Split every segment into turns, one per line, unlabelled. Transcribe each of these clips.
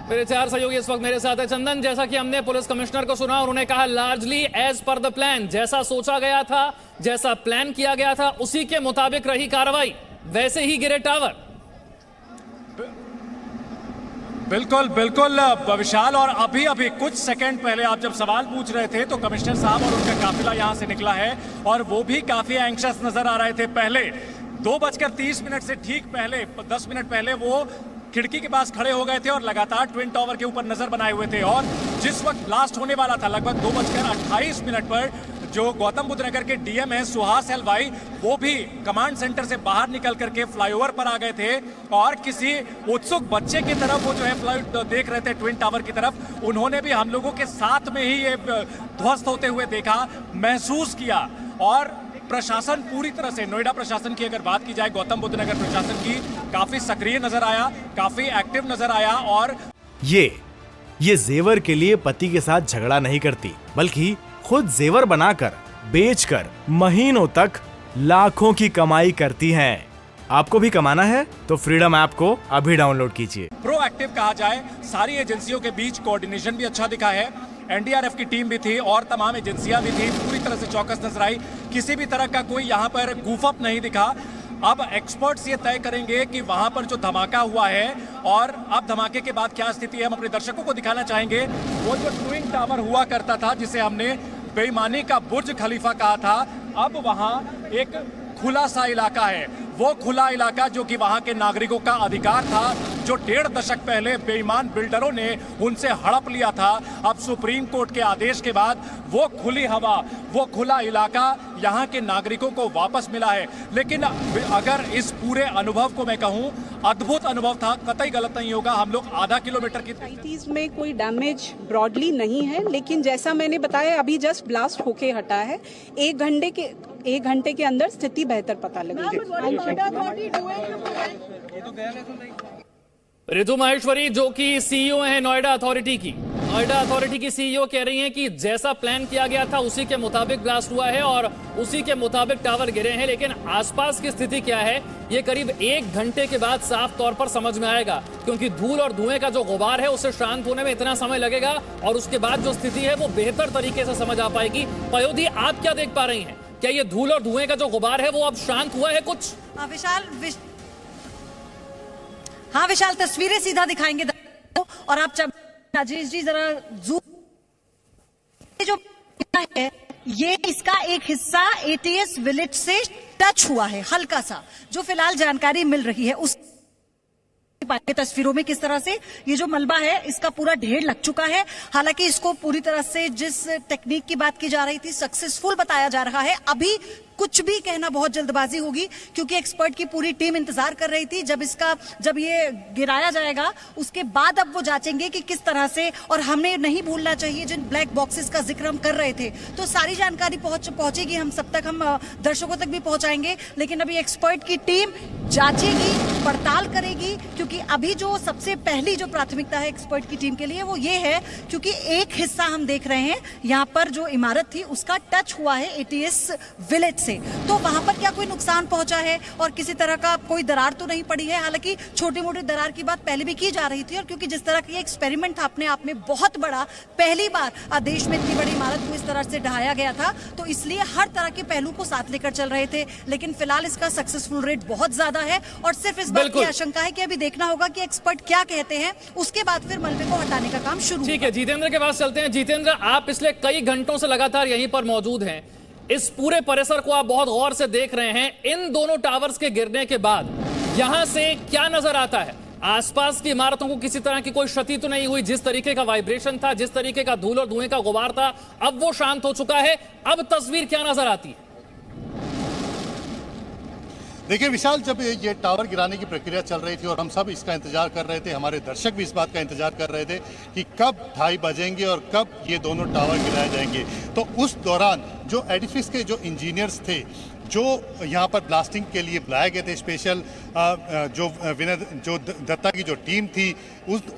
मेरे चार सहयोगी इस वक्त मेरे साथ है। चंदन, जैसा कि हमने पुलिस कमिश्नर को सुना, उन्होंने कहा largely as per the plan, जैसा सोचा गया था, जैसा प्लान किया गया था, उसी के मुताबिक रही कार्रवाई, वैसे ही गिरे टावर।
बिल्कुल बिल्कुल विशाल, और अभी अभी कुछ सेकंड पहले आप जब सवाल पूछ रहे थे तो कमिश्नर साहब और उनका काफिला यहां से निकला है और वो भी काफी एंग्शियस नजर आ रहे थे। पहले 2:30 से ठीक पहले 10 मिनट पहले वो खिड़की के पास खड़े हो गए थे और लगातार ट्विन टावर के ऊपर नजर बनाए हुए थे। और जिस वक्त ब्लास्ट होने वाला था लगभग 2:28 पर जो गौतम बुद्ध नगर के डीएम है सुहास हलवाई, वो भी कमांड सेंटर से बाहर निकल करके फ्लाईओवर पर आ गए थे और किसी उत्सुक बच्चे की तरफ वो जो है फ्लाइट देख रहे थे ट्विन टावर की तरफ। उन्होंने भी हम लोगों के साथ में ही ये ध्वस्त होते हुए देखा, महसूस किया। और प्रशासन पूरी तरह से, नोएडा प्रशासन की अगर बात की जाए, गौतम बुद्ध नगर प्रशासन की काफी सक्रिय नजर आया, काफी एक्टिव नजर आया। और
ये जेवर के लिए पति के साथ झगड़ा नहीं करती, बल्कि खुद जेवर बनाकर बेचकर महीनों तक लाखों की कमाई करती हैं। आपको भी कमाना है तो फ्रीडम ऐप को अभी डाउनलोड कीजिए।
प्रोएक्टिव कहा जाए, सारी एजेंसियों के बीच कोऑर्डिनेशन भी अच्छा दिखा है। एनडीआरएफ की टीम भी थी और तमाम एजेंसियां भी थी, पूरी तरह से चौकस नजर आई। किसी भी तरह का कोई यहाँ पर गूफअप नहीं दिखा। अब एक्सपर्ट्स ये तय करेंगे कि वहां पर जो धमाका हुआ है और अब धमाके के बाद क्या स्थिति है, हम अपने दर्शकों को दिखाना चाहेंगे। वो जो ट्विन टावर हुआ करता था, जिसे हमने बेईमानी का बुर्ज खलीफा कहा था, अब वहां एक खुला सा इलाका है। वो खुला इलाका जो कि वहां के नागरिकों का अधिकार था, जो 1.5 दशक पहले बेईमान बिल्डरों ने उनसे हड़प लिया था। अब सुप्रीम कोर्ट के आदेश के बाद वो खुली हवा, वो खुला इलाका यहाँ के नागरिकों को वापस मिला है। लेकिन अगर इस पूरे अनुभव को मैं कहूँ अद्भुत अनुभव था, कतई गलत नहीं होगा। हम लोग आधा किलोमीटर की
साइट्स में कोई डैमेज ब्रॉडली नहीं है, लेकिन जैसा मैंने बताया अभी जस्ट ब्लास्ट होके हटा है। 1 घंटे के अंदर स्थिति बेहतर पता लगेगी।
ऋतु माहेश्वरी, जो कि सीईओ है नोएडा अथॉरिटी की सीईओ कह रही हैं कि जैसा प्लान किया गया था उसी के मुताबिक ब्लास्ट हुआ है और उसी के मुताबिक टावर गिरे हैं। लेकिन आसपास की स्थिति क्या है, ये करीब 1 घंटे के बाद साफ तौर पर समझ में आएगा, क्योंकि धूल और धुएं का जो गुबार है उसे शांत होने में इतना समय लगेगा और उसके बाद जो स्थिति है वो बेहतर तरीके से समझ आ पाएगी। पयोधी, आप क्या देख पा रही हैं? क्या ये धूल और धुएं का जो गुबार है वो अब शांत हुआ है कुछ?
हाँ विशाल, तस्वीरें सीधा दिखाएंगे और आप राजेश जी जरा जूम। जो है ये इसका एक हिस्सा एटीएस विलेज से टच हुआ है हल्का सा, जो फिलहाल जानकारी मिल रही है उस तस्वीरों में किस तरह से ये जो मलबा है इसका पूरा ढेर लग चुका है। हालांकि इसको पूरी तरह से जिस टेक्निक की बात की जा रही थी सक्सेसफुल बताया जा रहा है। अभी कुछ भी कहना बहुत जल्दबाजी होगी, क्योंकि एक्सपर्ट की पूरी टीम इंतजार कर रही थी जब ये गिराया जाएगा उसके बाद अब वो जांचेंगे कि किस तरह से। और हमें नहीं भूलना चाहिए जिन ब्लैक बॉक्सेस का जिक्र हम कर रहे थे, तो सारी जानकारी पहुंचेगी, हम सब तक हम दर्शकों तक भी पहुंचाएंगे। लेकिन अभी एक्सपर्ट की टीम जांचेगी, पड़ताल करेगी, क्योंकि अभी जो सबसे पहली जो प्राथमिकता है एक्सपर्ट की टीम के लिए वो ये है, क्योंकि एक हिस्सा हम देख रहे हैं यहाँ पर जो इमारत थी उसका टच हुआ है एटीएस विलेज से, तो वहां पर क्या कोई नुकसान पहुंचा है और किसी तरह का कोई दरार तो नहीं पड़ी है। हालांकि छोटी मोटी दरार की बात पहले भी की जा रही थी, और क्योंकि जिस तरह का एक्सपेरिमेंट था अपने आप में बहुत बड़ा, पहली बार देश में इतनी बड़ी इमारत को इस तरह से ढहाया गया था, तो इसलिए हर तरह के पहलू को साथ लेकर चल रहे थे। लेकिन फिलहाल इसका सक्सेसफुल रेट बहुत ज्यादा है और सिर्फ इस बात की आशंका है कि अभी देखना होगा कि एक्सपर्ट क्या कहते हैं, उसके बाद फिर मलबे को हटाने का काम शुरू।
ठीक है, जितेंद्र के पास चलते हैं। जितेंद्र, आप पिछले कई घंटों से लगातार यहीं पर मौजूद हैं, इस पूरे परिसर को आप बहुत गौर से देख रहे हैं। इन दोनों टावर्स के गिरने के बाद यहां से क्या नजर आता है? आसपास की इमारतों को किसी तरह की कोई क्षति तो नहीं हुई? जिस तरीके का वाइब्रेशन था, जिस तरीके का धूल और धुएं का गुबार था, अब वो शांत हो चुका है। अब तस्वीर क्या नजर आती है?
देखिए विशाल, जब ये टावर गिराने की प्रक्रिया चल रही थी और हम सब इसका इंतजार कर रहे थे, हमारे दर्शक भी इस बात का इंतजार कर रहे थे कि कब 2:30 बजेंगे और कब ये दोनों टावर गिराए जाएंगे, तो उस दौरान जो एडिफिस के जो इंजीनियर्स थे, जो यहाँ पर ब्लास्टिंग के लिए बुलाए गए थे स्पेशल जो दत्ता की जो टीम थी,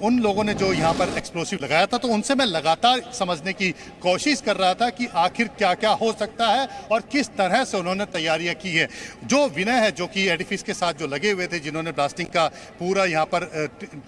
उन लोगों ने जो यहाँ पर एक्सप्लोसिव लगाया था, तो उनसे मैं लगातार समझने की कोशिश कर रहा था कि आखिर क्या क्या हो सकता है और किस तरह से उन्होंने तैयारियां की है। जो विनय है, जो कि एडिफिस के साथ जो लगे हुए थे, जिन्होंने ब्लास्टिंग का पूरा यहाँ पर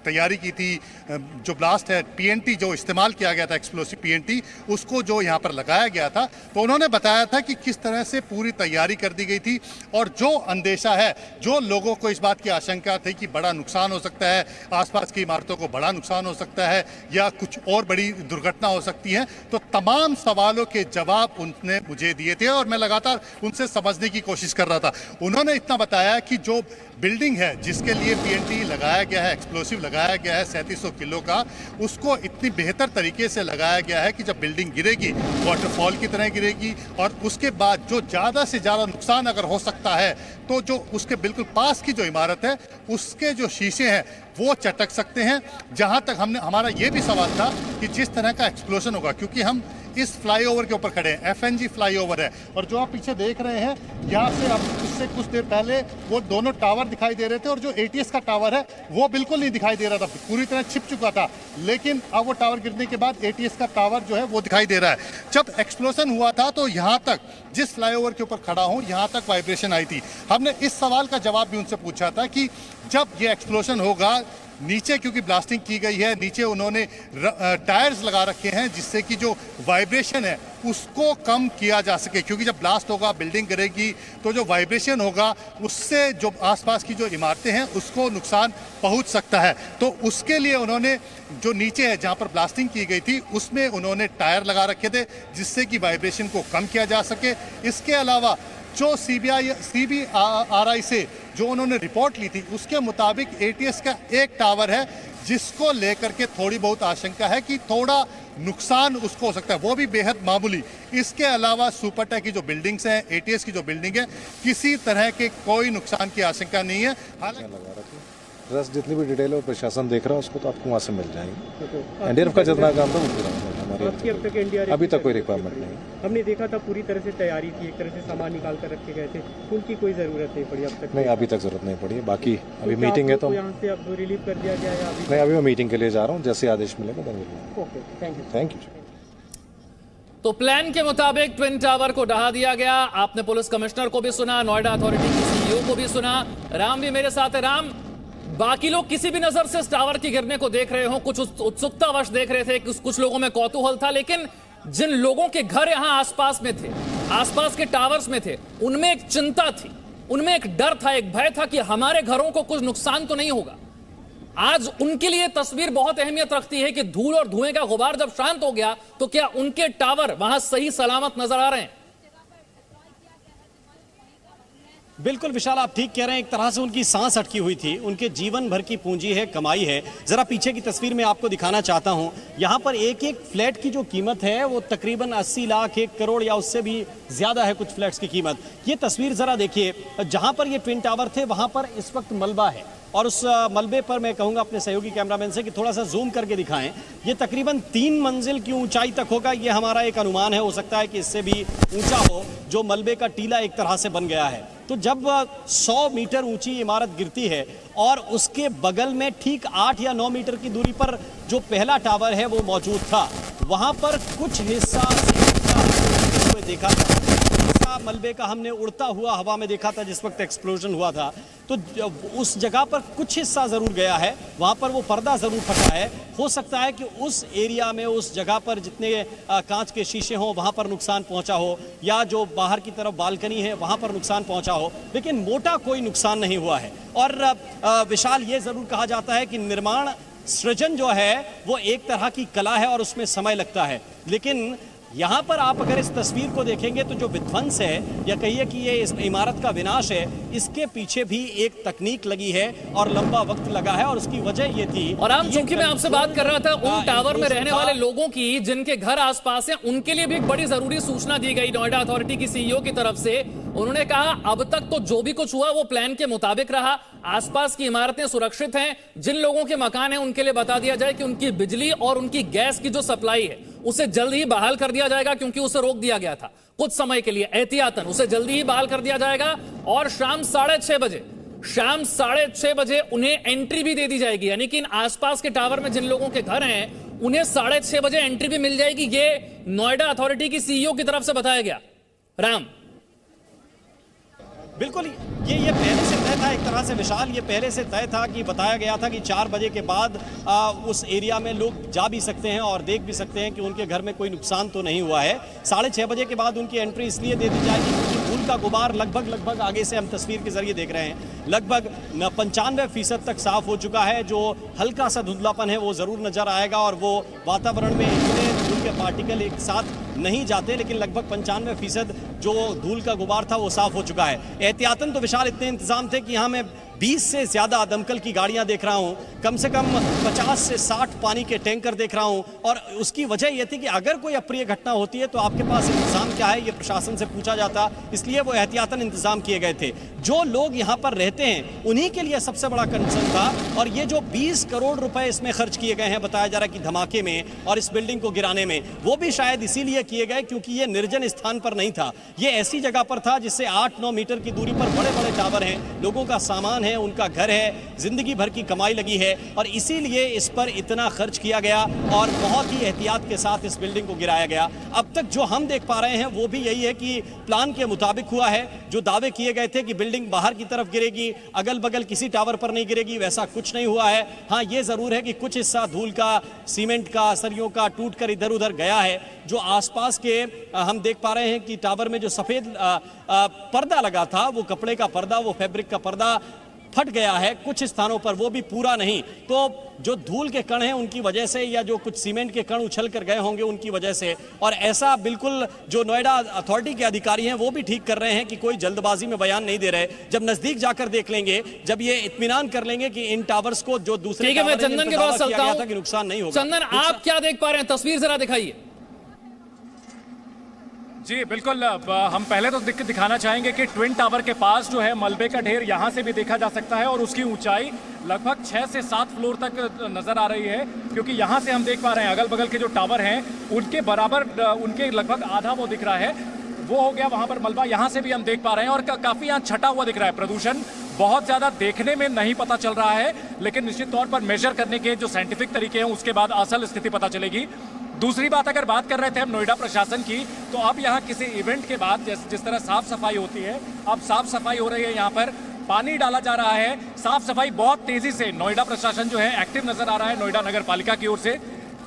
तैयारी की थी, जो ब्लास्ट है पीएनटी जो इस्तेमाल किया गया था, एक्सप्लोसिव पीएनटी, उसको जो यहाँ पर लगाया गया था, तो उन्होंने बताया था कि किस तरह से पूरी तैयारी कर दी गई थी। और जो अंदेशा है, जो लोगों को इस बात की आशंका थी कि बड़ा नुकसान हो सकता है, आसपास की इमारतों को बड़ा नुकसान हो सकता है या कुछ और बड़ी दुर्घटना हो सकती है, तो तमाम सवालों के जवाब उन्होंने मुझे दिए थे और मैं लगातार उनसे समझने की कोशिश कर रहा था। उन्होंने इतना बताया कि जो बिल्डिंग है जिसके लिए पीएनटी लगाया गया है, एक्सप्लोसिव लगाया गया है 3700 किलो का, उसको इतनी बेहतर तरीके से लगाया गया है कि जब बिल्डिंग गिरेगी वाटरफॉल की तरह गिरेगी, और उसके बाद जो ज़्यादा से ज़्यादा नुकसान अगर हो सकता है तो जो उसके बिल्कुल पास की जो इमारत है उसके जो शीशे हैं वो चटक सकते हैं। जहाँ तक हमारा ये भी सवाल था कि जिस तरह का एक्सप्लोजन होगा, क्योंकि हम इस फ्लाईओवर के ऊपर खड़े हैं, एफएनजी फ्लाईओवर है, और जो आप पीछे देख रहे हैं, यहाँ से अब इससे कुछ देर पहले वो दोनों टावर दिखाई दे रहे थे और जो एटीएस का टावर है वो बिल्कुल नहीं दिखाई दे रहा था, पूरी तरह छिप चुका था। लेकिन अब वो टावर गिरने के बाद एटीएस का टावर जो है वो दिखाई दे रहा है। जब एक्सप्लोजन हुआ था तो यहाँ तक, जिस फ्लाईओवर के ऊपर खड़ा हूँ, यहाँ तक वाइब्रेशन आई थी। हमने इस सवाल का जवाब भी उनसे पूछा था कि जब ये एक्सप्लोजन होगा, नीचे क्योंकि ब्लास्टिंग की गई है, नीचे उन्होंने टायर्स लगा रखे हैं जिससे कि जो वाइब्रेशन है उसको कम किया जा सके, क्योंकि जब ब्लास्ट होगा, बिल्डिंग गिरेगी, तो जो वाइब्रेशन होगा उससे जो आसपास की जो इमारतें हैं उसको नुकसान पहुंच सकता है। तो उसके लिए उन्होंने जो नीचे है जहां पर ब्लास्टिंग की गई थी उसमें उन्होंने टायर लगा रखे थे जिससे कि वाइब्रेशन को कम किया जा सके। इसके अलावा जो सीबीआरआई से जो उन्होंने रिपोर्ट ली थी उसके मुताबिक एटीएस का एक टावर है जिसको लेकर के थोड़ी बहुत आशंका है कि थोड़ा नुकसान उसको हो सकता है, वो भी बेहद मामूली। इसके अलावा सुपरटेक की जो बिल्डिंग्स हैं, एटीएस की जो बिल्डिंग है, किसी तरह के कोई नुकसान की आशंका नहीं है। हालांकि
रस जितनी भी डिटेल है प्रशासन देख रहा है उसको, तो आपको वहाँ से मिल जाएंगे। एनडीआरएफ का जितना काम था वो पूरा हमारी
अब तक एनडीआरएफ
अभी तक कोई रिक्वायरमेंट नहीं।
हमने देखा था पूरी तरह से तैयारी थी, एक तरह से सामान निकाल कर रखे गए थे, उनकी कोई जरूरत नहीं पड़ी अब तक?
नहीं, अभी तक जरूरत नहीं पड़ी। बाकी अभी मीटिंग है तो
यहाँ से अब रिलीव कर दिया गया है?
नहीं, अभी मैं मीटिंग के लिए जा रहा हूँ, जैसे आदेश मिलेगा तो मिलेगा।
Okay, thank you.
Thank you.
तो प्लान के मुताबिक ट्विन टावर को ढहा दिया गया। आपने पुलिस कमिश्नर को भी सुना, नोएडा अथॉरिटी की सीईओ को भी सुना। राम भी मेरे साथ है। राम, बाकी लोग किसी भी नजर से इस टावर के गिरने को देख रहे हो, कुछ उत्सुकतावश देख रहे थे, कुछ लोगों में कौतूहल था, लेकिन जिन लोगों के घर यहां आसपास में थे, आसपास के टावर्स में थे, उनमें एक चिंता थी, उनमें एक डर था, एक भय था कि हमारे घरों को कुछ नुकसान तो नहीं होगा। आज उनके लिए तस्वीर बहुत अहमियत रखती है कि धूल और धुएं का गुबार जब शांत हो गया तो क्या उनके टावर वहां सही सलामत नजर आ रहे हैं?
बिल्कुल विशाल, आप ठीक कह रहे हैं। एक तरह से उनकी सांस अटकी हुई थी, उनके जीवन भर की पूंजी है, कमाई है। जरा पीछे की तस्वीर में आपको दिखाना चाहता हूं। यहां पर एक एक फ्लैट की जो कीमत है वो तकरीबन 80 लाख, 1 करोड़ या उससे भी ज्यादा है कुछ फ्लैट्स की कीमत। ये तस्वीर जरा देखिए, जहां पर ये ट्विन टावर थे वहां पर इस वक्त मलबा है, और उस मलबे पर मैं कहूंगा अपने सहयोगी कैमरामैन से कि थोड़ा सा जूम करके दिखाएं। ये तकरीबन 3 मंजिल की ऊंचाई तक होगा, ये हमारा एक अनुमान है, हो सकता है कि इससे भी ऊंचा हो, जो मलबे का टीला एक तरह से बन गया है। तो जब 100 मीटर ऊंची इमारत गिरती है और उसके बगल में ठीक 8 या 9 मीटर की दूरी पर जो पहला टावर है वो मौजूद था, वहां पर कुछ हिस्सा देखा था, मलबे का हमने उड़ता हुआ हवा में देखा था जिस वक्त एक्सप्लोजन हुआ था। तो उस जगह पर कुछ हिस्सा जरूर गया है, वहां पर वो पर्दा जरूर फटा है। हो सकता है कि उस एरिया में, उस जगह पर जितने कांच के शीशे हों वहां पर नुकसान पहुंचा हो, या जो बाहर की तरफ बालकनी है वहां पर नुकसान पहुंचा हो, लेकिन मोटा कोई नुकसान नहीं हुआ है। और विशाल, ये जरूर कहा जाता है कि निर्माण सृजन जो है वो एक तरह की कला है और उसमें समय लगता है, लेकिन यहां पर आप अगर इस तस्वीर को देखेंगे तो जो विध्वंस है, या कहिए कि ये इस इमारत का विनाश है, इसके पीछे भी एक तकनीक लगी है और लंबा वक्त लगा है, और उसकी वजह ये थी।
और आम चूंकि मैं आपसे बात कर रहा था उन टावर में रहने वाले लोगों की जिनके घर आसपास हैं, उनके लिए भी एक बड़ी जरूरी सूचना दी गई नोएडा अथॉरिटी की सीईओ की तरफ से। उन्होंने कहा अब तक तो जो भी कुछ हुआ वो प्लान के मुताबिक रहा, आसपास की इमारतें सुरक्षित हैं, जिन लोगों के मकान हैं उनके लिए बता दिया जाए कि उनकी बिजली और उनकी गैस की जो सप्लाई है उसे जल्द ही बहाल कर दिया जाएगा, क्योंकि उसे रोक दिया गया था कुछ समय के लिए एहतियातन। उसे जल्दी ही बहाल कर दिया जाएगा और शाम 6:30 बजे उन्हें एंट्री भी दे दी जाएगी। यानी कि इन आसपास के टावर में जिन लोगों के घर हैं उन्हें 6:30 बजे एंट्री भी मिल जाएगी। ये नोएडा अथॉरिटी की सीईओ की तरफ से बताया गया। राम,
बिल्कुल ये पहले से तय था एक तरह से विशाल, ये पहले से तय था कि बताया गया था कि 4 बजे के बाद उस एरिया में लोग जा भी सकते हैं और देख भी सकते हैं कि उनके घर में कोई नुकसान तो नहीं हुआ है। 6:30 बजे के बाद उनकी एंट्री इसलिए दे दी जाएगी क्योंकि धूल का गुबार लगभग आगे से हम तस्वीर के जरिए देख रहे हैं, लगभग 95% तक साफ हो चुका है। जो हल्का सा धुंधलापन है वो जरूर नजर आएगा और वो वातावरण में इतने धूल के पार्टिकल एक साथ नहीं जाते, लेकिन लगभग 95% जो धूल का गुबार था वो साफ हो चुका है। एहतियातन तो विशाल इतने इंतजाम थे कि यहाँ मैं 20 से ज्यादा दमकल की गाड़ियां देख रहा हूं, कम से कम 50 से 60 पानी के टैंकर देख रहा हूं। और उसकी वजह यह थी कि अगर कोई अप्रिय घटना होती है तो आपके पास इंतजाम क्या है, ये प्रशासन से पूछा जाता, इसलिए वो एहतियातन इंतजाम किए गए थे। जो लोग यहाँ पर रहते हैं उन्हीं के लिए सबसे बड़ा कंसर्न था। और ये जो 20 करोड़ रुपए इसमें खर्च किए गए हैं, बताया जा रहा है कि धमाके में और इस बिल्डिंग को गिराने में, वो भी शायद इसीलिए किए गए क्योंकि ये निर्जन स्थान पर नहीं था, ये ऐसी जगह पर था जिससे 8-9 मीटर की दूरी पर बड़े बड़े टावर हैं, लोगों का सामान है, उनका घर है, जिंदगी भर की कमाई लगी है और इसीलिए इस पर इतना खर्च किया गया और बहुत ही एहतियात के साथ इस बिल्डिंग को गिराया गया। अब तक जो हम देख पा रहे हैं वो भी यही है कि प्लान के मुताबिक हुआ है। जो दावे किए गए थे कि बिल्डिंग बाहर की तरफ गिरेगी, अगल बगल किसी टावर पर नहीं गिरेगी, वैसा कुछ नहीं हुआ है। हाँ, ये जरूर है कि कुछ हिस्सा धूल का, सीमेंट का, सरियों का टूटकर इधर उधर गया है। जो आसपास के हम देख पा रहे हैं कि टावर में जो सफेद पर्दा लगा था, वो कपड़े का पर्दा, वो फैब्रिक का पर्दा फट गया है कुछ स्थानों पर, वो भी पूरा नहीं। तो जो धूल के कण हैं उनकी वजह से या जो कुछ सीमेंट के कण उछल कर गए होंगे उनकी वजह से, और ऐसा बिल्कुल जो नोएडा अथॉरिटी के अधिकारी हैं वो भी ठीक कर रहे हैं कि कोई जल्दबाजी में बयान नहीं दे रहे। जब नजदीक जाकर देख लेंगे, जब ये इत्मीनान कर लेंगे कि इन टावर्स को जो दूसरे
ठीक है, मैं चंदन के पास चलता हूं,
नुकसान नहीं होगा।
चंदन, आप क्या देख पा रहे हैं, तस्वीर जरा दिखाइए।
जी बिल्कुल, हम पहले तो दिखाना चाहेंगे कि ट्विन टावर के पास जो है मलबे का ढेर यहाँ से भी देखा जा सकता है और उसकी ऊंचाई लगभग 6 से 7 फ्लोर तक नजर आ रही है, क्योंकि यहाँ से हम देख पा रहे हैं अगल बगल के जो टावर हैं उनके बराबर, उनके लगभग आधा वो दिख रहा है, वो हो गया वहाँ पर मलबा। यहाँ से भी हम देख पा रहे हैं और काफ़ी यहाँ छटा हुआ दिख रहा है। प्रदूषण बहुत ज़्यादा देखने में नहीं पता चल रहा है, लेकिन निश्चित तौर पर मेजर करने के जो साइंटिफिक तरीके हैं उसके बाद असल स्थिति पता चलेगी। दूसरी बात, अगर बात कर रहे थे हम नोएडा प्रशासन की, तो अब यहाँ किसी इवेंट के बाद जिस तरह साफ सफाई होती है, अब साफ सफाई हो रही है, यहाँ पर पानी डाला जा रहा है, साफ सफाई बहुत तेजी से नोएडा प्रशासन जो है एक्टिव नजर आ रहा है नोएडा नगर पालिका की ओर से।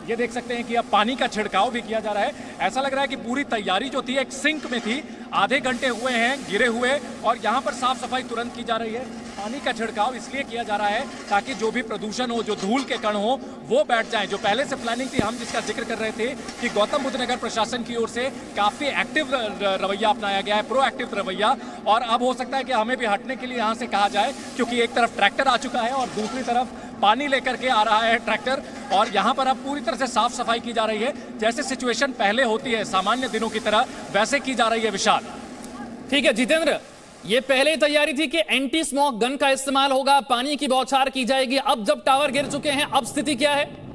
ये देख सकते हैं कि अब पानी का छिड़काव भी किया जा रहा है। ऐसा लग रहा है कि पूरी तैयारी जो थी एक सिंक में थी, आधे घंटे हुए हैं गिरे हुए और यहाँ पर साफ सफाई तुरंत की जा रही है। पानी का छिड़काव इसलिए किया जा रहा है ताकि जो भी प्रदूषण हो, जो धूल के कण हो, वो बैठ जाएं। जो पहले से प्लानिंग थी, हम जिसका जिक्र कर रहे थे कि गौतम बुद्ध नगर प्रशासन की ओर से काफी एक्टिव रवैया अपनाया गया है, प्रोएक्टिव रवैया, और अब हो सकता है कि हमें भी हटने के लिए यहाँ से कहा जाए, क्योंकि एक तरफ ट्रैक्टर आ चुका है और दूसरी तरफ पानी लेकर के आ रहा है ट्रैक्टर, और यहाँ पर अब पूरी तरह से साफ सफाई की जा रही है। जैसे सिचुएशन पहले होती है सामान्य दिनों की तरह, वैसे की जा रही है। विशाल,
ठीक है जितेंद्र, ये पहले ही तैयारी थी कि एंटी स्मोक गन का इस्तेमाल होगा, पानी की बौछार की जाएगी। अब जब टावर गिर चुके हैं, अब स्थिति क्या है?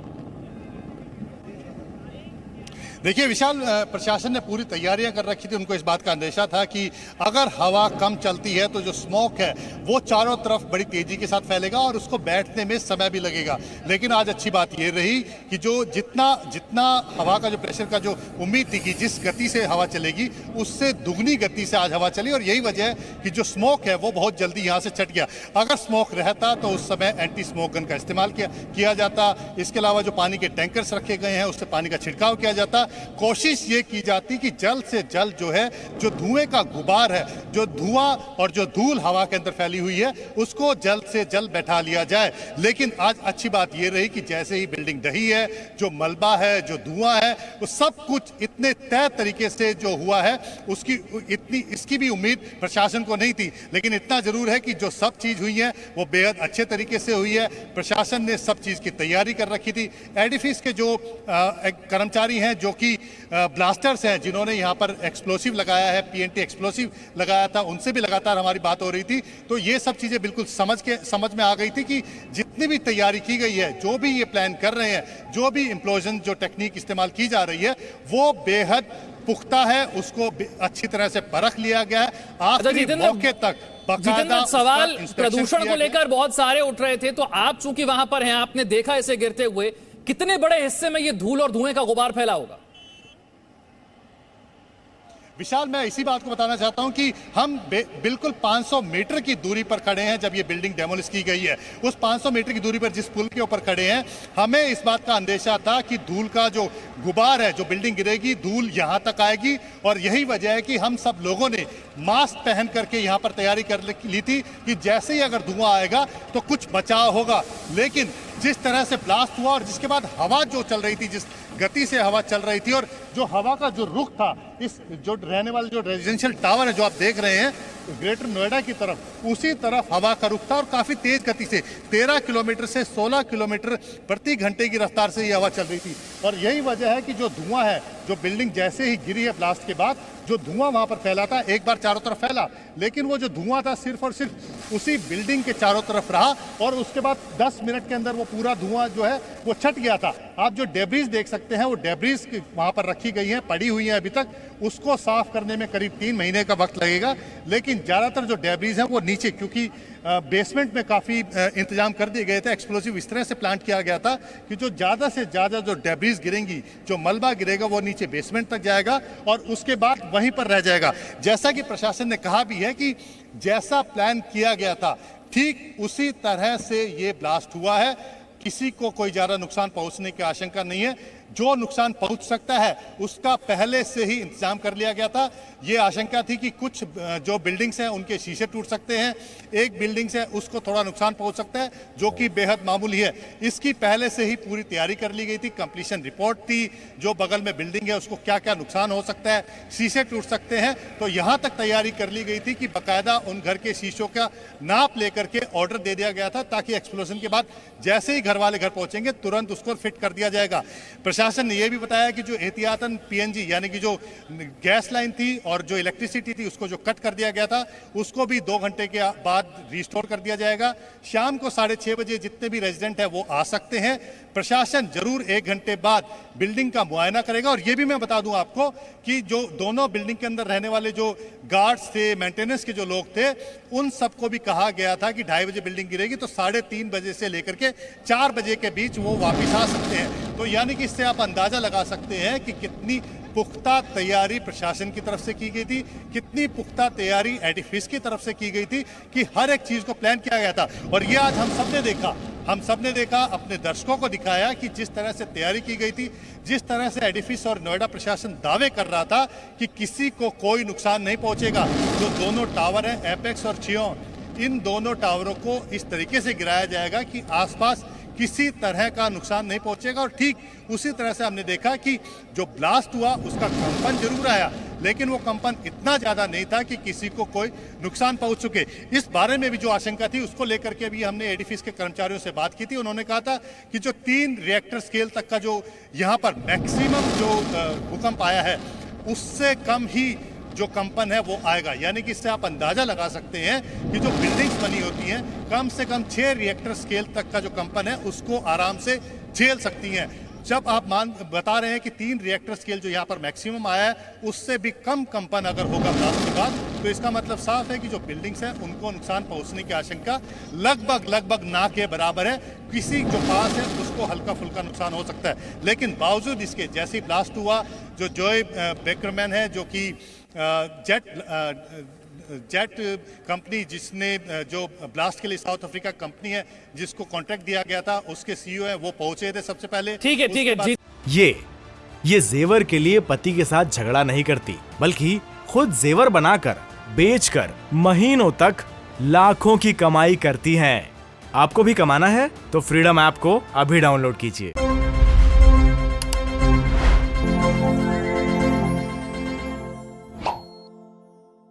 देखिए विशाल, प्रशासन ने पूरी तैयारियां कर रखी थी। उनको इस बात का अंदेशा था कि अगर हवा कम चलती है तो जो स्मोक है वो चारों तरफ बड़ी तेजी के साथ फैलेगा और उसको बैठने में समय भी लगेगा। लेकिन आज अच्छी बात ये रही कि जो जितना हवा का जो प्रेशर का जो उम्मीद थी कि जिस गति से हवा चलेगी, उससे दुगनी गति से आज हवा चली, और यही वजह है कि जो स्मोक है वो बहुत जल्दी यहाँ से छट गया। अगर स्मोक रहता तो उस समय एंटी स्मोक गन का इस्तेमाल किया जाता। इसके अलावा जो पानी के टैंकर्स रखे गए हैं उससे पानी का छिड़काव किया जाता। कोशिश ये की जाती कि जल्द से जल्द जो है, जो धुएं का गुबार है, जो धुआं और जो धूल हवा के अंदर फैली हुई है, उसको जल्द से जल्द बैठा लिया जाए। लेकिन आज अच्छी बात ये रही कि जैसे ही बिल्डिंग ढही है, जो मलबा है, जो धुआं है, वो सब कुछ इतने तय तरीके से जो हुआ है, इसकी भी उम्मीद प्रशासन को नहीं थी। लेकिन इतना जरूर है कि जो सब चीज हुई है वो बेहद अच्छे तरीके से हुई है। प्रशासन ने सब चीज की तैयारी कर रखी थी। एडिफिस के जो कर्मचारी हैं, जो कि कि ब्लास्टर्स हैं जिन्होंने यहाँ पर एक्सप्लोसिव लगाया है, पीएनटी एक्सप्लोसिव लगाया था, उनसे भी लगातार हमारी बात हो रही थी। तो ये सब चीज़ें बिल्कुल समझ में आ गई थी कि जितनी भी तैयारी की गई है, जो भी ये प्लान कर रहे हैं, जो भी इम्प्लोजन जो टेक्निक इस्तेमाल की जा रही है, वो बेहद पुख्ता है, उसको अच्छी तरह से परख लिया गया है। आखिरी मौके तक
जितेंद्र, सवाल प्रदूषण को लेकर बहुत सारे उठ रहे थे, तो आप चूंकि वहां पर हैं, आपने देखा इसे गिरते हुए, कितने बड़े हिस्से में ये धूल और धुएं का गुबार फैला होगा?
विशाल, मैं इसी बात को बताना चाहता हूं कि हम बिल्कुल 500 मीटर की दूरी पर खड़े हैं जब ये बिल्डिंग डेमोलिश की गई है। उस 500 मीटर की दूरी पर जिस पुल के ऊपर खड़े हैं, हमें इस बात का अंदेशा था कि धूल का जो गुबार है, जो बिल्डिंग गिरेगी, धूल यहां तक आएगी। और यही वजह है कि हम सब लोगों ने मास्क पहन करके यहां पर तैयारी कर ली थी कि जैसे ही अगर धुआं आएगा तो कुछ बचाव होगा। लेकिन जिस तरह से ब्लास्ट हुआ और जिसके बाद हवा जो चल रही थी, जिस गति से हवा चल रही थी, और जो हवा का जो रुख था, इस जो रहने वाले जो रेजिडेंशियल टावर है जो आप देख रहे हैं ग्रेटर नोएडा की तरफ, उसी तरफ हवा का रुख था और काफी तेज गति से 13 किलोमीटर से 16 किलोमीटर प्रति घंटे की रफ्तार से ये हवा चल रही थी। और यही वजह है कि जो धुआं है, जो बिल्डिंग जैसे ही गिरी है ब्लास्ट के बाद, जो धुआं वहां पर फैला था, एक बार चारों तरफ फैला, लेकिन वो जो धुआं था सिर्फ और सिर्फ उसी बिल्डिंग के चारों तरफ रहा और उसके बाद 10 मिनट के अंदर वो पूरा धुआं जो है वो छट गया था। आप जो डेब्रीज देख सकते हैं, वो डेब्रीज वहां पर रखी गई हैं, पड़ी हुई हैं अभी तक, उसको साफ करने में करीब 3 महीने का वक्त लगेगा। लेकिन ज़्यादातर जो डेब्रीज हैं वो नीचे, क्योंकि बेसमेंट में काफ़ी इंतजाम कर दिए गए थे, एक्सप्लोसिव इस तरह से प्लांट किया गया था कि जो ज़्यादा से ज़्यादा जो डेब्रीज गिरेंगी, जो मलबा गिरेगा, वो नीचे बेसमेंट तक जाएगा और उसके बाद वहीं पर रह जाएगा। जैसा कि प्रशासन ने कहा भी है कि जैसा प्लान किया गया था, ठीक उसी तरह से ये ब्लास्ट हुआ है। किसी को कोई ज़्यादा नुकसान पहुंचने की आशंका नहीं है। जो नुकसान पहुंच सकता है उसका पहले से ही इंतजाम कर लिया गया था। ये आशंका थी कि कुछ जो बिल्डिंग्स हैं उनके शीशे टूट सकते हैं, एक बिल्डिंग से उसको थोड़ा नुकसान पहुंच सकता है, जो कि बेहद मामूली है। इसकी पहले से ही पूरी तैयारी कर ली गई थी। कंप्लीशन रिपोर्ट थी, जो बगल में बिल्डिंग है उसको क्या क्या नुकसान हो सकता है, शीशे टूट सकते हैं, तो यहाँ तक तैयारी कर ली गई थी कि बाकायदा उन घर के शीशों का नाप लेकर के ऑर्डर दे दिया गया था, ताकि एक्सप्लोजन के बाद जैसे ही घर वाले घर पहुंचेंगे तुरंत उसको फिट कर दिया जाएगा। प्रशासन ने यह भी बताया कि जो एहतियातन पीएनजी यानी कि जो गैस लाइन थी और जो इलेक्ट्रिसिटी थी उसको जो कट कर दिया गया था, उसको भी 2 घंटे के बाद रिस्टोर कर दिया जाएगा। शाम को 6:30 बजे जितने भी रेजिडेंट है वो आ सकते हैं। प्रशासन जरूर 1 घंटे बाद बिल्डिंग का मुआयना करेगा। और ये भी मैं बता दूं आपको कि जो दोनों बिल्डिंग के अंदर रहने वाले जो गार्ड्स थे, मेंटेनेंस के जो लोग थे, उन सबको भी कहा गया था कि 2:30 बजे बिल्डिंग गिरेगी तो 3:30 बजे से लेकर के 4 बजे के बीच वो वापस आ सकते हैं। तो यानी कि इससे आप अंदाजा लगा सकते हैं कि कितनी पुख्ता तैयारी प्रशासन की तरफ से की गई थी, कितनी पुख्ता तैयारी एडिफिस की तरफ से की गई थी, कि हर एक चीज को प्लान किया गया था। और ये आज हम सबने देखा, अपने दर्शकों को दिखाया कि जिस तरह से तैयारी की गई थी, जिस तरह से एडिफिस और नोएडा प्रशासन दावे कर रहा था कि किसी को कोई नुकसान नहीं पहुंचेगा। जो दोनों टावर हैं, एपेक्स और चियोन, इन दोनों टावरों को इस तरीके से गिराया जाएगा कि आसपास किसी तरह का नुकसान नहीं पहुंचेगा। और ठीक उसी तरह से हमने देखा कि जो ब्लास्ट हुआ उसका कंपन जरूर आया, लेकिन वो कंपन इतना ज्यादा नहीं था कि किसी को कोई नुकसान पहुंच चुके। इस बारे में भी जो आशंका थी उसको लेकर के भी हमने एडिफिस के कर्मचारियों से बात की थी। उन्होंने कहा था कि जो 3 रिएक्टर स्केल तक का जो यहाँ पर मैक्सिमम जो भूकंप आया है, उससे कम ही जो कंपन है वो आएगा। यानी कि इससे आप अंदाजा लगा सकते हैं कि जो बिल्डिंग्स बनी होती हैं, कम से कम 6 रिएक्टर स्केल तक का जो कंपन है उसको आराम से झेल सकती हैं। जब आप बता रहे हैं कि 3 रिएक्टर स्केल जो यहाँ पर मैक्सिमम आया है, उससे भी कम कंपन अगर होगा ब्लास्ट के बाद, तो इसका मतलब साफ है कि जो बिल्डिंग्स हैं उनको नुकसान पहुंचने की आशंका लगभग ना के बराबर है। किसी जो पास है उसको हल्का फुल्का नुकसान हो सकता है। लेकिन बावजूद इसके जैसे ही ब्लास्ट हुआ, जो जॉय बेकरमैन है, जो कि जेट कंपनी, जिसने जो ब्लास्ट के लिए साउथ अफ्रीका कंपनी है जिसको कॉन्ट्रैक्ट दिया गया था, उसके सीईओ हैं, वो पहुंचे थे सबसे पहले।
ठीक है।
ये जेवर के लिए पति के साथ झगड़ा नहीं करती, बल्कि खुद जेवर बनाकर बेचकर महीनों तक लाखों की कमाई करती हैं। आपको भी कमाना है तो फ्रीडम ऐप को अभी डाउनलोड कीजिए।